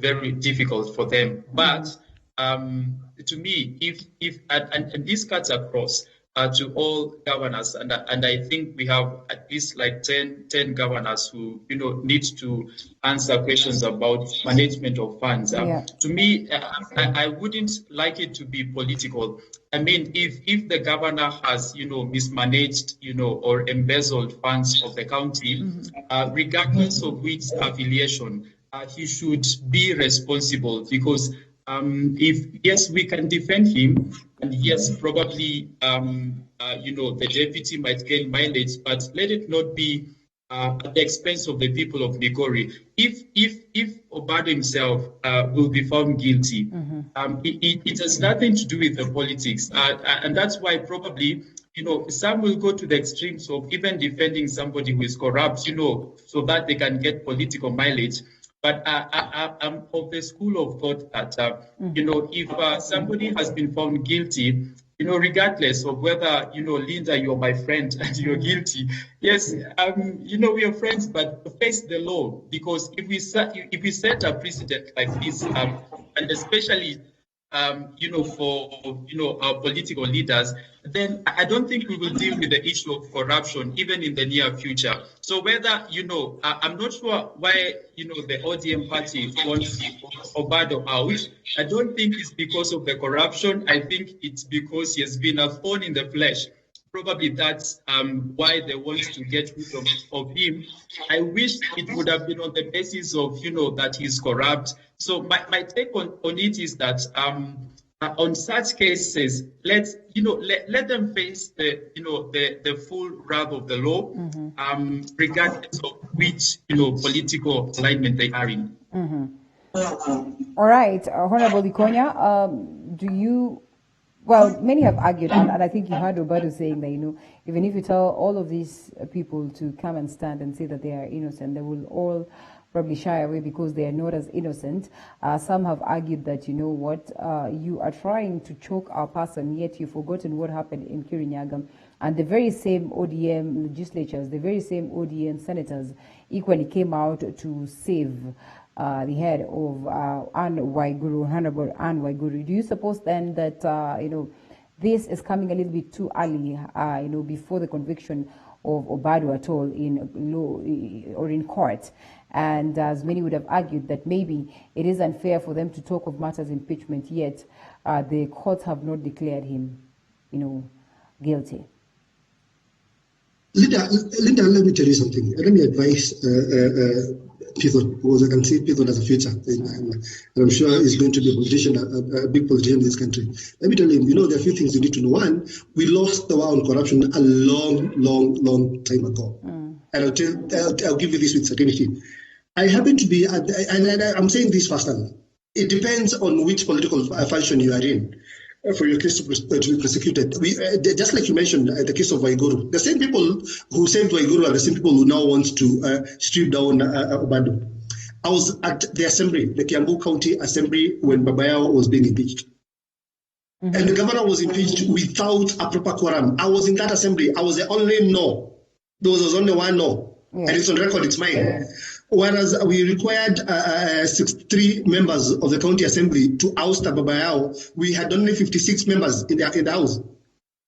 very difficult for them. But to me, if and this cuts across to all governors, and I think we have at least like 10 governors who need to answer questions about management of funds. To me, I wouldn't like it to be political. I mean, if the governor has mismanaged or embezzled funds of the county, regardless of which affiliation, he should be responsible, because if we can defend him, and yes, probably the deputy might gain mileage, but let it not be at the expense of the people of Migori. If Obado himself will be found guilty, it has nothing to do with the politics, and that's why probably some will go to the extremes of even defending somebody who is corrupt, so that they can get political mileage. But I'm of the school of thought that, if somebody has been found guilty, regardless of whether, Linda, you're my friend and you're guilty, yes, we are friends, but face the law. Because if we set a precedent like this, and especially, for, our political leaders, then I don't think we will deal with the issue of corruption even in the near future. So whether, I'm not sure why, the ODM party wants Obado out. I don't think it's because of the corruption. I think it's because he has been a thorn in the flesh. Probably that's why they want to get rid of him. I wish it would have been on the basis of, that he's corrupt. So my take on it is that on such cases, let them face the full wrath of the law, regardless of which political alignment they are in. All right, Honorable Ikonya, do you? Well, many have argued, and I think you heard Obado saying that, even if you tell all of these people to come and stand and say that they are innocent, they will all probably shy away because they are not as innocent. Some have argued that, you are trying to choke our person, yet you've forgotten what happened in Kirinyaga. And the very same ODM legislatures, the very same ODM senators equally came out to save the head of Honorable Anne Waiguru. Do you suppose then that, this is coming a little bit too early, before the conviction of Obado at all in law or in court? And as many would have argued that maybe it is unfair for them to talk of matters impeachment, yet the courts have not declared him, guilty. Linda, let me tell you something. Let me advise Pithon, because I can see Pithon as a future. And I'm sure he's going to be a politician, a big politician in this country. Let me tell him, there are a few things you need to know. One, we lost the war on corruption a long time ago. And I'll give you this with certainty. I happen to be, and I'm saying this first time, it depends on which political function you are in for your case to be prosecuted. Just like you mentioned, the case of Waiguru, the same people who saved Waiguru are the same people who now want to strip down Obado. I was at the assembly, the Kiambu County Assembly, when Babayao was being impeached. And the governor was impeached without a proper quorum. I was in that assembly. I was the only no. There was only one no. And it's on record, it's mine. Whereas we required 63 members of the county assembly to oust Babayao, we had only 56 members in the house.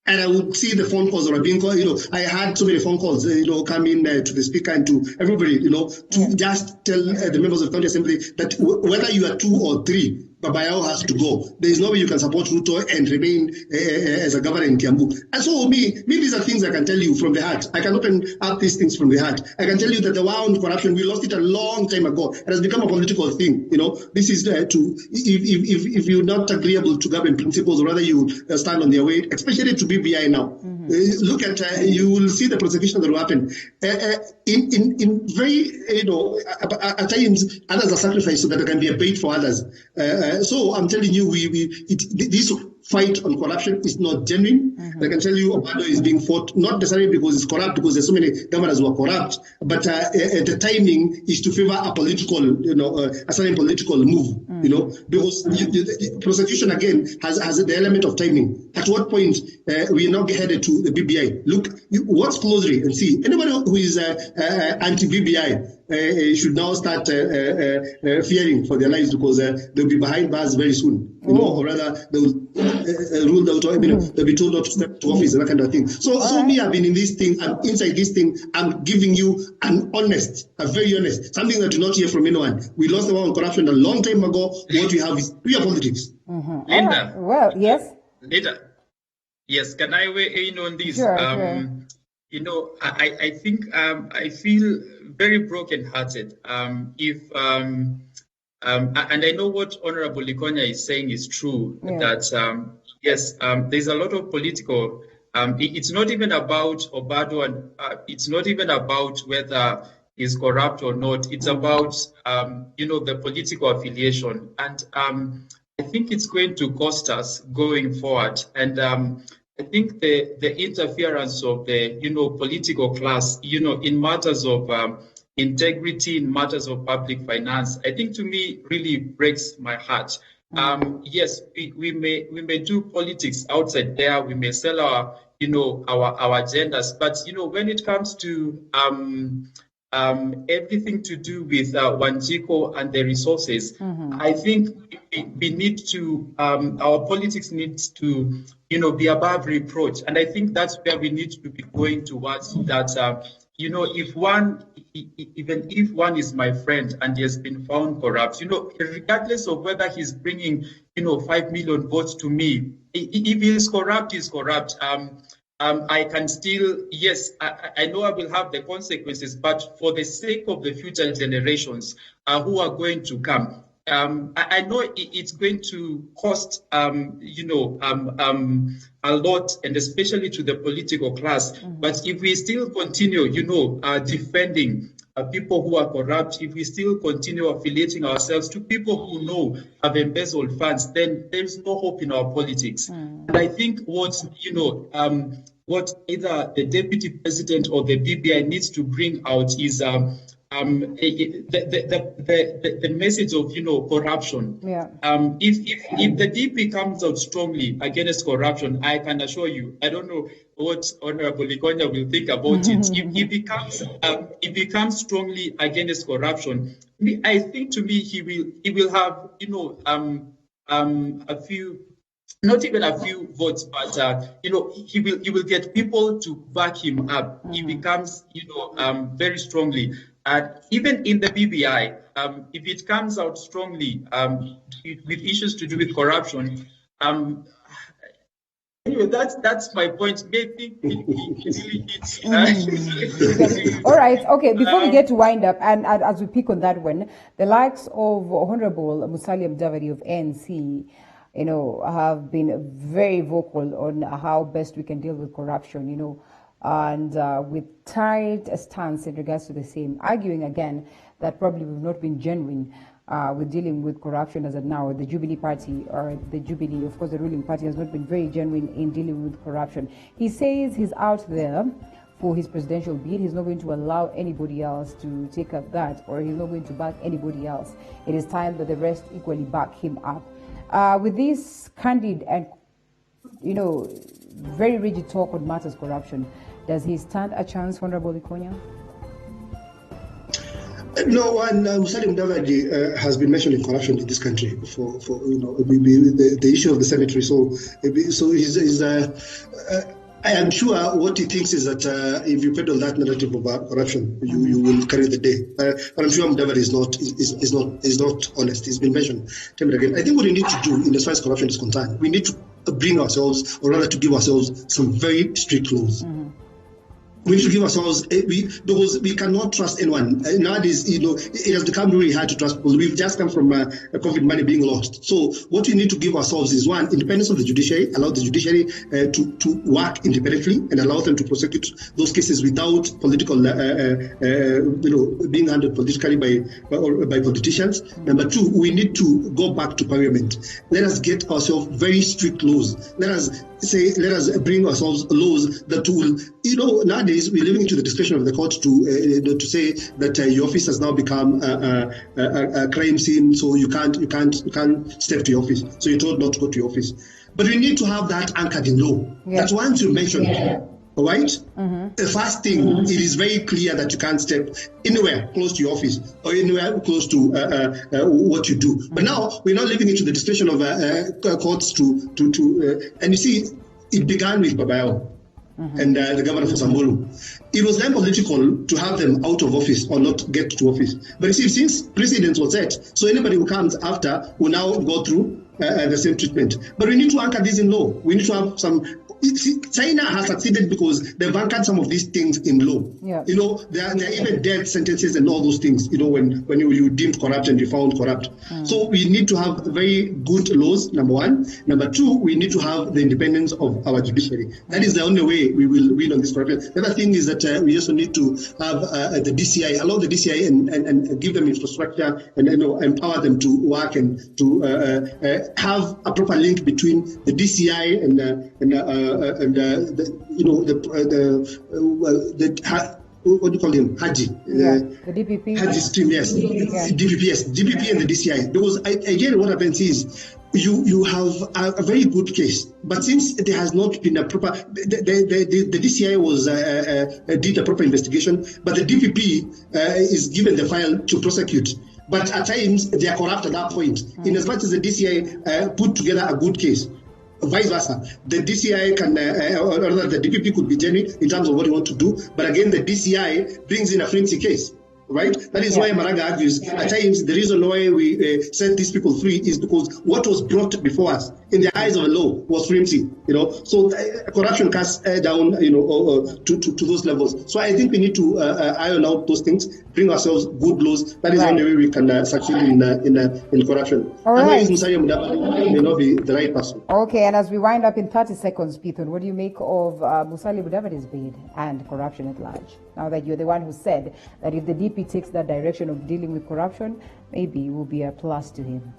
And I would see the phone calls that were being called, I had so many phone calls, coming to the speaker and to everybody, to just tell the members of the county assembly that whether you are 2 or 3, Babayao has to go. There is no way you can support Ruto and remain as a governor in Kiambu. And so me, these are things I can tell you from the heart. I can open up these things from the heart. I can tell you that the war on corruption, we lost it a long time ago. It has become a political thing. This is if you're not agreeable to government principles, or rather you stand on their way, especially to BBI now. Look at, you will see the prosecution that will happen. In very, at times, others are sacrificed so that there can be a bait for others. So I'm telling you, this fight on corruption is not genuine. I can tell you Obado is being fought, not necessarily because it's corrupt, because there's so many governors who are corrupt, but the timing is to favor a political, a certain political move, because the prosecution again has the element of timing. At what point we are now headed to the BBI? Look, watch closely and see. Anybody who is anti-BBI should now start fearing for their lives, because they'll be behind bars very soon, or rather they'll rule out, they'll be told not to step to office and that kind of thing. So me, I've been in this thing, I'm inside this thing, I'm giving you a very honest, something that you not hear from anyone. We lost the war on corruption a long time ago. What we have is pure politics. Linda. Well, yes. Linda. Yes, can I weigh in on this? Sure. I think I feel very broken-hearted and I know what Honorable Likonya is saying is true, that yes, there's a lot of political, it's not even about Obado, and it's not even about whether he's corrupt or not. It's about, the political affiliation. And I think it's going to cost us going forward. And I think the interference of the, political class, in matters of integrity, in matters of public finance, I think to me really breaks my heart. Yes, we may do politics outside there. We may sell our agendas, but when it comes to everything to do with Wanjiku and the resources, I think we need to our politics needs to be above reproach, and I think that's where we need to be going towards that. Even if one is my friend and he has been found corrupt, regardless of whether he's bringing, 5 million votes to me, if he is corrupt, he's corrupt. I can still, yes, I know I will have the consequences, but for the sake of the future generations who are going to come, I know it's going to cost, a lot, and especially to the political class. But if we still continue, defending people who are corrupt, if we still continue affiliating ourselves to people who have embezzled funds, then there's no hope in our politics. And I think what either the deputy president or the BBI needs to bring out is the message of corruption. If the DP comes out strongly against corruption, I can assure you, I don't know what Honorable Likonya will think about it. If he comes strongly against corruption, I think to me he will have a few. Not even a few votes, but he will get people to back him up. He becomes very strongly. Even in the BBI, if it comes out strongly with issues to do with corruption, anyway, anyway, that's my point. Maybe it really hits. All right. Okay. Before we get to wind up, and as we pick on that one, the likes of Honorable Musalia Mudavadi of ANC, have been very vocal on how best we can deal with corruption, and with tight stance in regards to the same, arguing again that probably we've not been genuine with dealing with corruption as of now. The Jubilee Party, or the Jubilee, of course, the ruling party, has not been very genuine in dealing with corruption. He says he's out there for his presidential bid. He's not going to allow anybody else to take up that, or he's not going to back anybody else. It is time that the rest equally back him up. With this candid and, very rigid talk on matters corruption, does he stand a chance, Honorable Ikonya? No, and Musalia Mudavadi has been mentioning corruption in this country for the issue of the cemetery. So he's I am sure what he thinks is that if you peddle that narrative about corruption, you will carry the day. But I'm sure Mudavadi is not honest. He's been mentioned time and again. I think what we need to do in as far as corruption is concerned, we need to bring ourselves, or rather to give ourselves, some very strict laws. We need to give ourselves, because we cannot trust anyone. Nowadays, it has become really hard to trust people. We've just come from COVID money being lost. So what we need to give ourselves is, one, independence of the judiciary, allow the judiciary to work independently and allow them to prosecute those cases without political, being handled politically by politicians. Number two, we need to go back to parliament. Let us get ourselves very strict laws. Let us bring ourselves laws that will, nowadays we're living into the discretion of the court to say that your office has now become a crime scene, so you can't step to your office. So you're told not to go to your office. But we need to have that anchored in law. Yeah. That's once you mentioned. Yeah. All right? The first thing, it is very clear that you can't step anywhere close to your office or anywhere close to what you do. But now we're not living into the discretion of courts and you see, it began with Babayawa and the governor for Samburu. It was then political to have them out of office or not get to office. But you see, since precedence was set, so anybody who comes after will now go through the same treatment. But we need to anchor this in law. We need to have some. China has succeeded because they've anchored some of these things in law. Yeah. There are even death sentences and all those things, when you deemed corrupt and you found corrupt. So we need to have very good laws, number one. Number two, we need to have the independence of our judiciary. That is the only way we will win on this corruption. The other thing is that we also need to have the DCI, allow the DCI and give them infrastructure and empower them to work and to have a proper link between the DCI what do you call him? Haji. The DPP. Haji stream, yes. Yeah. DPP and the DCI. Because again, what happens is you have a very good case, but since there has not been a proper, the DCI did a proper investigation, but the DPP is given the file to prosecute. But at times they are corrupt at that point. In as much as the DCI put together a good case. Vice versa, the DCI can, or the DPP could be genuine in terms of what you want to do, but again, the DCI brings in a flimsy case, right? That is why Maraga argues at times the reason why we set these people free is because what was brought before us in the eyes of the law was flimsy, So corruption casts down, to those levels. So I think we need to iron out those things, bring ourselves good laws. That is the only way we can succeed in corruption. All right. Musalia Mudavadi may not be the right person. Okay, and as we wind up in 30 seconds, Pithon, what do you make of Musalia Mudavadi's bid and corruption at large? Now that you're the one who said that if the DP takes that direction of dealing with corruption, maybe it will be a plus to him.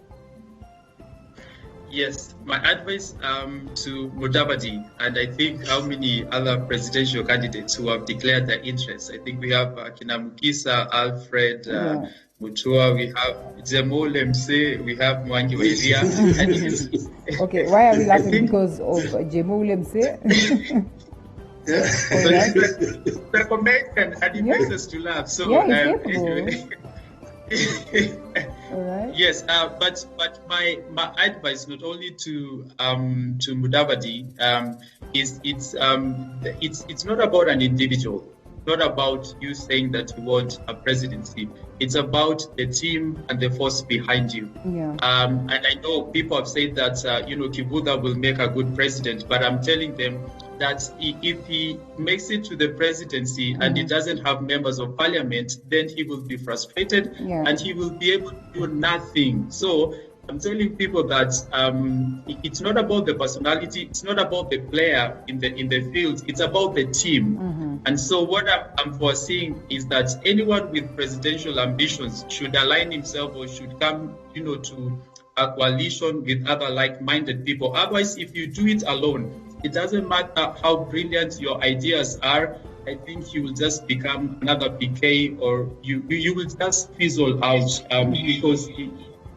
Yes, my advice to Mudavadi, and I think how many other presidential candidates who have declared their interests. I think we have Kinamukisa, Alfred, Mutua, we have Jemo Lemse, we have Mwangi Wairia. Okay, why are we laughing? Because of Jemo Lemse? The American and it makes us to laugh. So anyway. All right. Yes, but my advice not only to Mudavadi is it's not about an individual. not about you saying that you want a presidency. It's about the team and the force behind you. Yeah. And I know people have said that, Kivuta will make a good president, but I'm telling them that if he makes it to the presidency and he doesn't have members of parliament, then he will be frustrated and he will be able to do nothing. So I'm telling people that it's not about the personality, it's not about the player in the field, it's about the team. And so what I'm foreseeing is that anyone with presidential ambitions should align himself or should come, to a coalition with other like-minded people. Otherwise, if you do it alone, it doesn't matter how brilliant your ideas are. I think you will just become another PK, or you will just fizzle out because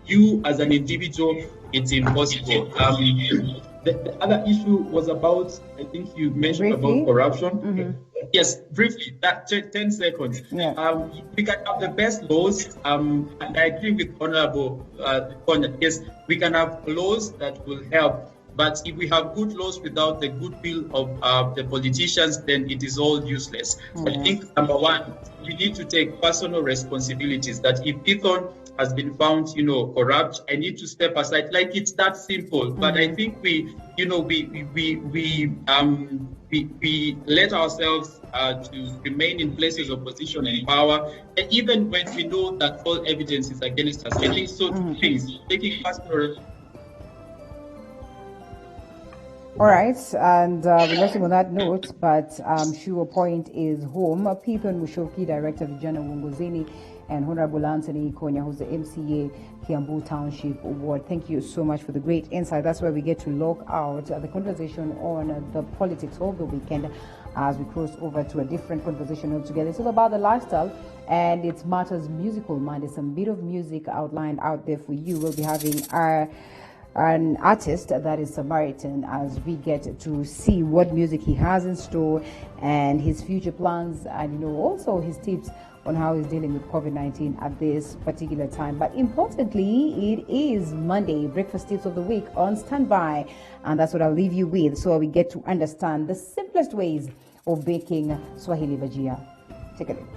you as an individual, it's impossible. The other issue was about, I think you mentioned about corruption. Yes, briefly, that 10 seconds. Yeah. We can have the best laws, and I agree with Honorable Konya. Yes, we can have laws that will help. But if we have good laws without the goodwill of the politicians, then it is all useless. I think, number one, we need to take personal responsibilities, that if Pithon has been found, corrupt, I need to step aside. Like, it's that simple. But I think we let ourselves to remain in places of position and power, and even when we know that all evidence is against us. I think so. Please, taking personal. All right, and relating on that note, but I'm sure point is home. Pithon Mushoki, Director Vijana Uongozini, and Honorable Anthony Konya, who's the MCA, Kiambu Township Ward. Thank you so much for the great insight. That's where we get to log out the conversation on the politics of the weekend as we cross over to a different conversation altogether. It's all about the lifestyle, and it's Matters Musical Monday. Some bit of music outlined out there for you. We'll be having an artist that is Samaritan as we get to see what music he has in store and his future plans, and also his tips on how he's dealing with COVID-19 at this particular time. But importantly, it is Monday, breakfast tips of the week on standby, and that's what I'll leave you with, so we get to understand the simplest ways of baking Swahili bajia. Take a look.